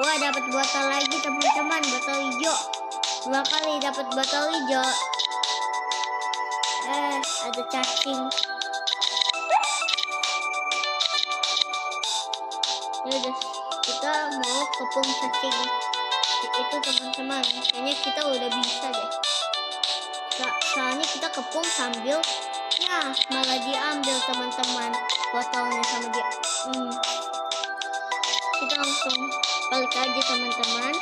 Wah, dapat botol lagi teman-teman, botol hijau. 2 kali dapat botol hijau. Ada cacing. Ya udah, kita mau kepung cacing itu teman-teman. Kayaknya kita udah bisa deh. Soalnya kita kepung sambil malah diambil teman-teman botolnya sama dia. Kita langsung balik aja teman-teman.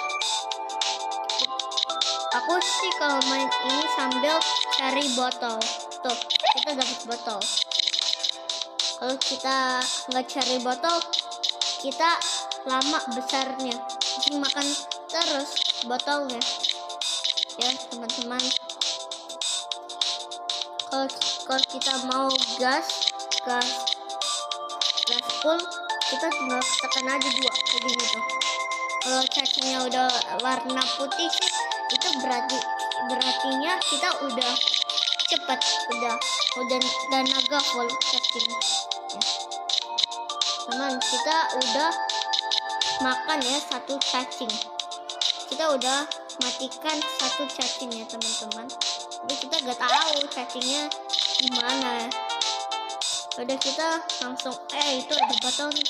Aku sih kalau main ini sambil cari botol. Tuh, kita dapat botol. Kalau kita nggak cari botol, kita lama besarnya. Jadi makan terus botolnya. Ya teman-teman. Kalau kita mau gas full, kita tinggal tekan aja 2 kayak gitu. Kalau cacingnya udah warna putih sih, itu berartinya kita udah cepat, udah naga full cacing. Ya. Teman, kita udah makan ya 1 cacing. Kita udah matikan 1 cacing ya teman-teman. Jadi kita gak tahu cacingnya gimana. Udah kita langsung itu ada botol nih.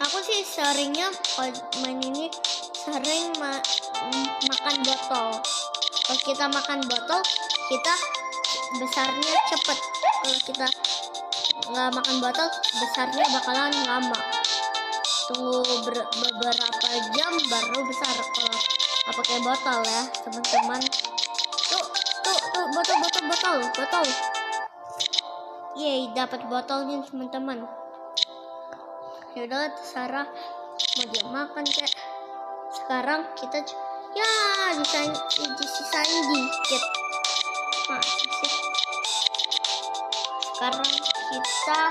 Aku sih seringnya kalau main ini sering makan botol. Kalau kita makan botol, kita besarnya cepet. Kalau kita nggak makan botol, besarnya bakalan lama. Tunggu beberapa jam baru besar kalau nggak pakai botol ya teman-teman. Tuh botol. Yeay, dapat botolnya teman-teman. Yaudah, terserah mau dia makan kayak. Sekarang kita disisain dikit. Masa sih? Sekarang kita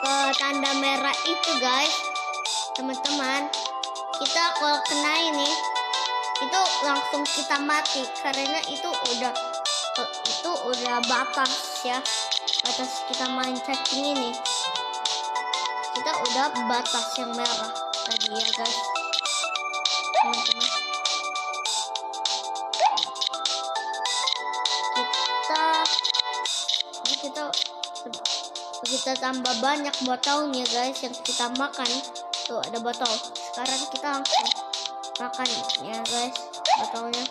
ke tanda merah itu guys, teman-teman. Kita kalau kena ini, itu langsung kita mati karena itu udah batas ya. Batas kita main cacing ini, kita udah batas yang merah tadi ya guys, teman-teman. Kita tambah banyak botolnya guys yang kita makan. Tuh ada botol. Sekarang kita langsung makan ya guys botolnya.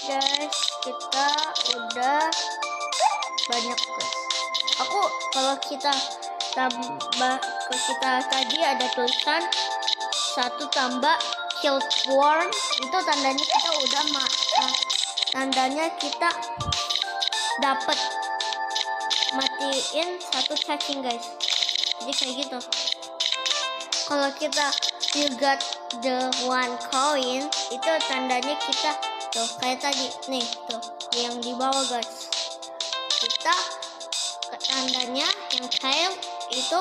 Guys, kita udah banyak guys. Kalau kita tadi ada tulisan 1 tambah killed worm, itu tandanya kita udah tandanya kita dapat matiin 1 cacing guys. Jadi kayak gitu. Kalau you got the 1 coin, itu tandanya kita tuh kayak tadi nih, tuh yang di bawah guys. Kita tandanya yang tail itu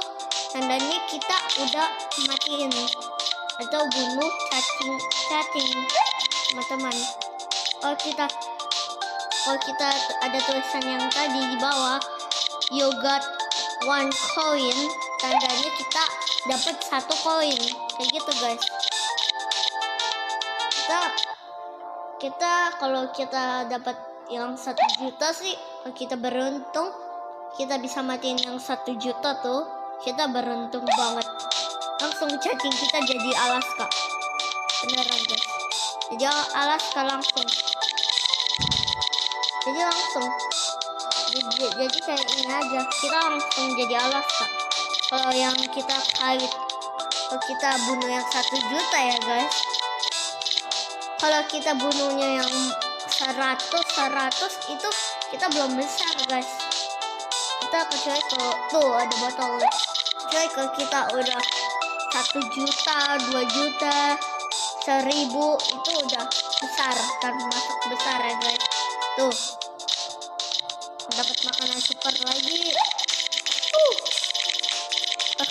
tandanya kita udah matiin atau bunuh cacing teman-teman. Kalau kita ada tulisan yang tadi di bawah, you got 1 coin, tandanya kita dapat 1 koin kayak gitu guys. Kita kalau kita dapat yang 1 juta sih, kalau kita beruntung kita bisa matiin yang 1 juta tuh, kita beruntung banget. Langsung cacing kita jadi Alaska, beneran guys. Jadi Alaska langsung. Jadi kayak ini aja, kita langsung jadi Alaska. Kalau yang kita kalau kita bunuh yang 1 juta ya guys. Kalau kita bunuhnya yang 100 itu kita belum besar guys. Kita kecuali kalau tuh ada botol. Kecuali kalau kita udah 1 juta, 2 juta, 1000 itu udah besar, termasuk besar ya guys. Tuh dapat makanan super lagi.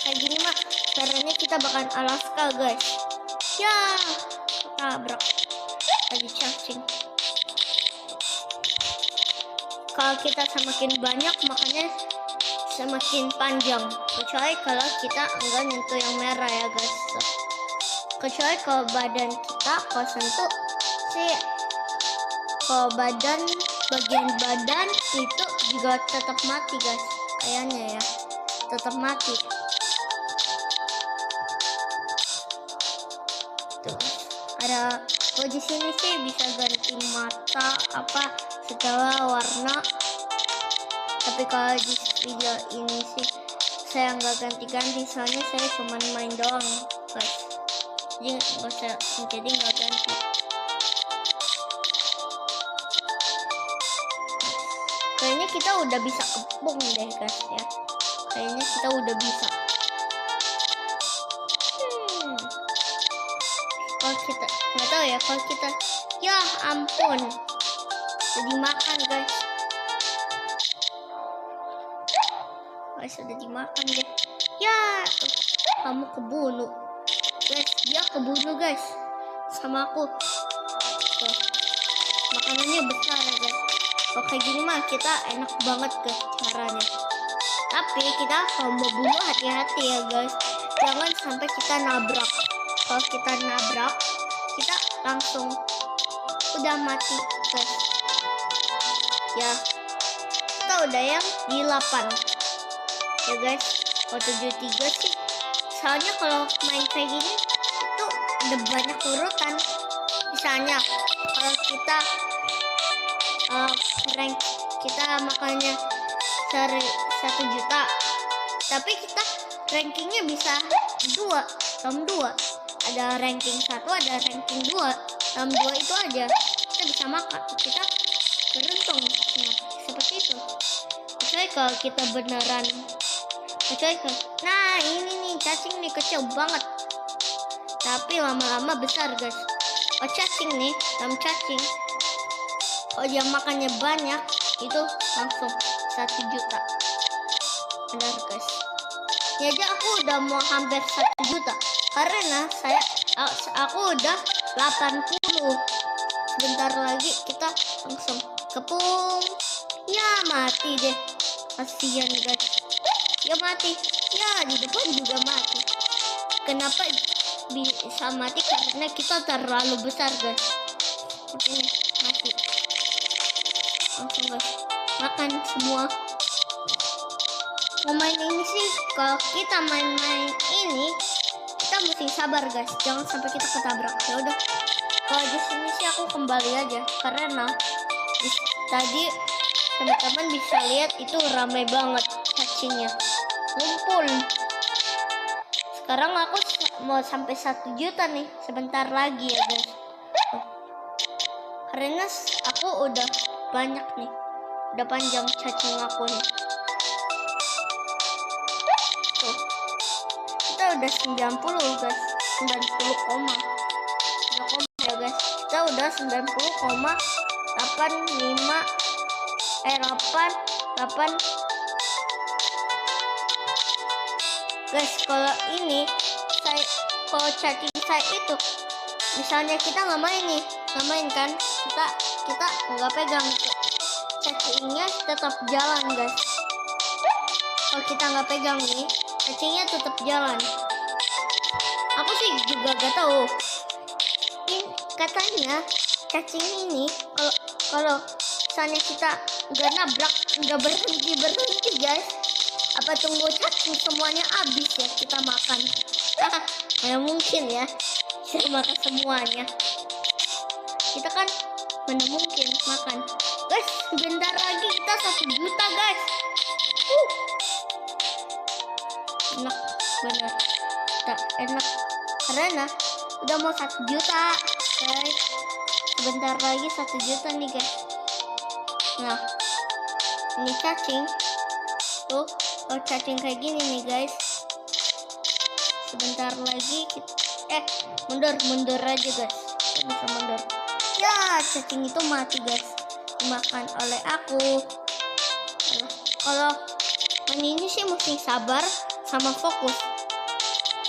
Kayak gini mah caranya kita bakalan Alaska guys. Ya, tabrak lagi cacing. kalau kita semakin banyak makanya semakin panjang, kecuali kalau kita enggak nyentuh yang merah ya guys. Kecuali kalau badan kita kalau sentuh sih, kalau bagian badan itu juga tetap mati guys, kayaknya ya tetap mati. Tuh ada, kalau di sini sih bisa ganti mata apa segala warna, tapi kalau di video ini sih saya nggak ganti-ganti, soalnya saya cuma main doang guys, jadi nggak ganti. Kayaknya kita udah bisa kepung deh guys ya, kayaknya kita udah bisa. Kalau kita nggak tahu ya, kalau kita ya ampun jadi makan guys. Sudah dimakan deh ya, kamu kebunuh guys, dia kebunuh guys sama aku. Tuh makanannya besar ya guys. Kalau kayak gini mah kita enak banget guys caranya, tapi kita kalau mau bunuh hati-hati ya guys, jangan sampai kita nabrak. Kalau kita nabrak kita langsung udah mati guys ya. Kita udah yang di 8 ya guys. Kalau 73 sih, soalnya kalau main kayak gini itu ada banyak urutan. Misalnya kalau kita rank kita makanya 1 juta, tapi kita rankingnya bisa 2 dalam 2, ada ranking 1 ada ranking 2, dalam 2 itu aja kita bisa makan. Kita beruntung ya, seperti itu. Kecuali kalau kita beneran, nah ini nih cacing nih kecil banget tapi lama-lama besar guys. Oh cacing nih, dalam cacing kalau dia makannya banyak itu langsung 1 juta, benar guys. Ya aja aku udah mau hampir 1 juta karena aku udah 80. Sebentar lagi kita langsung kepung ya, mati deh, kasihan guys ya, mati ya, di depan juga mati. Kenapa bisa mati? Karena kita terlalu besar guys. Oke, mati langsung guys, makan semua. Mau main ini sih, kalau kita main-main ini kita mesti sabar guys, jangan sampai kita ketabrak. Ya udah, kalau di sini sih aku kembali aja karena tadi teman-teman bisa lihat itu ramai banget cacingnya ngumpul. Sekarang aku mau sampai 1 juta nih sebentar lagi ya guys. Karena aku udah banyak nih, udah panjang cacing aku nih. Tuh kita udah 90 guys, 90 koma ya guys. Kita udah 90,8 guys. Kalau ini kalau cacing saya itu misalnya kita nggak main kan, kita nggak pegang cacingnya tetap jalan guys. Kalau kita nggak pegang nih, cacingnya tetap jalan. Aku sih juga gak tahu, ini katanya cacing ini kalau misalnya kita nggak nabrak, nggak berhenti guys, apa tunggu cacing semuanya habis ya kita makan? Ya mungkin ya saya makan semuanya, kita kan mana mungkin makan guys. Bentar lagi kita 1 juta guys. Enak bener, tak enak karena udah mau 1 juta guys. Sebentar lagi 1 juta nih guys. Nah ini cacing tuh, kalau cacing kayak gini nih guys, sebentar lagi kita mundur aja guys, kita bisa mundur ya. Cacing itu mati guys, dimakan oleh aku. Kalau main ini sih mesti sabar sama fokus.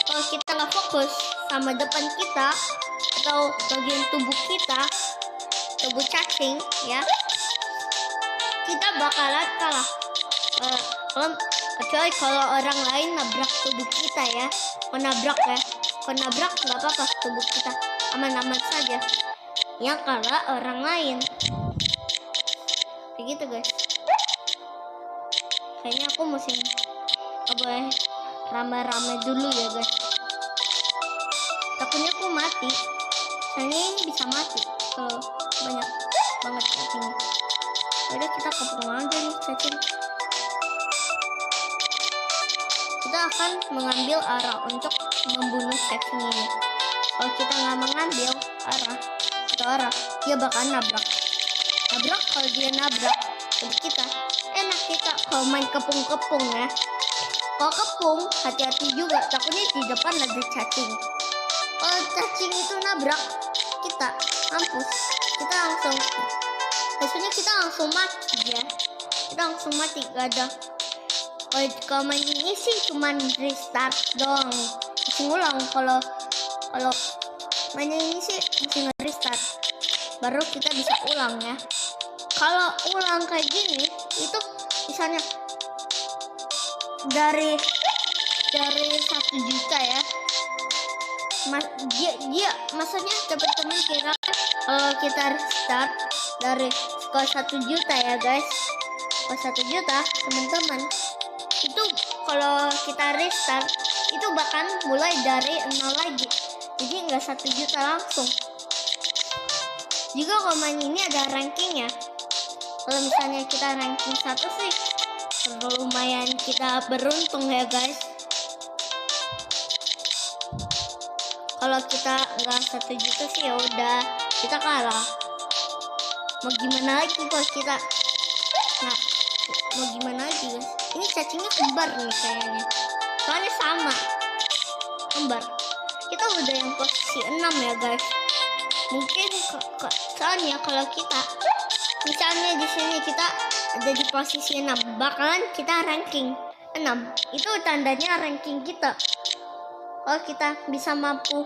Kalau kita nggak fokus sama depan kita atau bagian tubuh kita, tubuh cacing ya, kita bakalan kalah. Kecuali kalau orang lain nabrak tubuh kita ya. Kalau nabrak nggak apa-apa, tubuh kita aman-aman saja. Yang kalah orang lain. Begitu guys. Kayaknya aku mesti boleh rame-rame dulu ya guys. Takutnya aku mati. Soalnya ini bisa mati kalau banyak banget cacing. Udah kita kepung aja nih cacing. Kita akan mengambil arah untuk membunuh cacing ini. Kalau kita nggak mengambil arah, dia bakal nabrak. Kalau dia nabrak kita, enak kita kalau main kepung-kepung ya. Kalau kepung, hati-hati juga, takutnya di depan ada cacing. Kalau cacing itu nabrak kita, mampus. Kita langsung, hasilnya kita langsung mati ya. Kita langsung mati, gak ada. Kalau main ini sih cuma restart doang, mesti ngulang. Kalau main ini sih mesti nge-restart, baru kita bisa ulang ya. Kalau ulang kayak gini, itu misalnya dari 1 juta ya. Dia maksudnya teman-teman kira kalau kita restart dari skor 1 juta ya guys. Skor 1 juta teman-teman, itu kalau kita restart itu bahkan mulai dari 0 lagi. Jadi nggak 1 juta langsung. Juga kalau main ini ada rankingnya. Kalau misalnya kita ranking 1 sih lumayan kita beruntung ya guys. Kalau kita nggak 1 juta sih ya udah kita kalah. Mau gimana lagi kalau kita nggak, mau gimana lagi guys. Ini cacingnya kembar nih kayaknya, soalnya sama kembar. Kita udah yang posisi 6 ya guys. Mungkin soalnya kalau kita misalnya di sini kita ada di posisi 6, bakalan kita ranking 6. Itu tandanya ranking kita. Kalau kita bisa mampu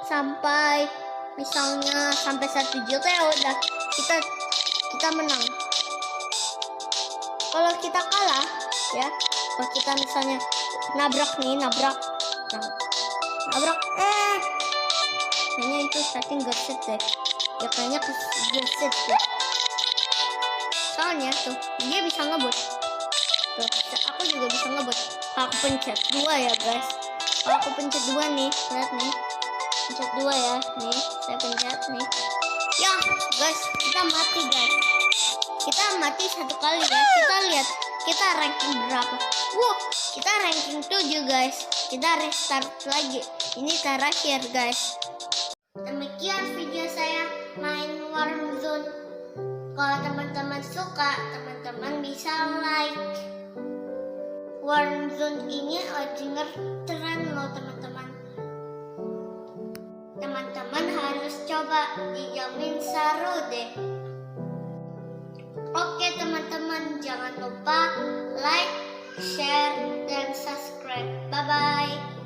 sampai misalnya sampai 1 juta ya udah kita menang. Kalau kita kalah ya, kalau kita misalnya nabrak kayaknya itu setting gesit deh ya, kayaknya gesit deh. Soalnya tuh dia bisa ngebut tuh, aku juga bisa ngebut. Aku pencet 2 ya guys. Kalau aku pencet 2 nih, lihat nih, pencet 2 ya nih, saya pencet nih ya guys, kita mati guys. Kita mati 1 kali ya. Kita lihat kita ranking berapa. Kita ranking 7 guys. Kita restart lagi. Ini terakhir guys. Demikian video saya main Warzone. Kalau teman-teman suka, teman-teman bisa like. Warzone ini lagi ngetren loh teman-teman. Teman-teman harus coba, dijamin seru deh. Oke teman-teman, jangan lupa like, share, dan subscribe. Bye-bye.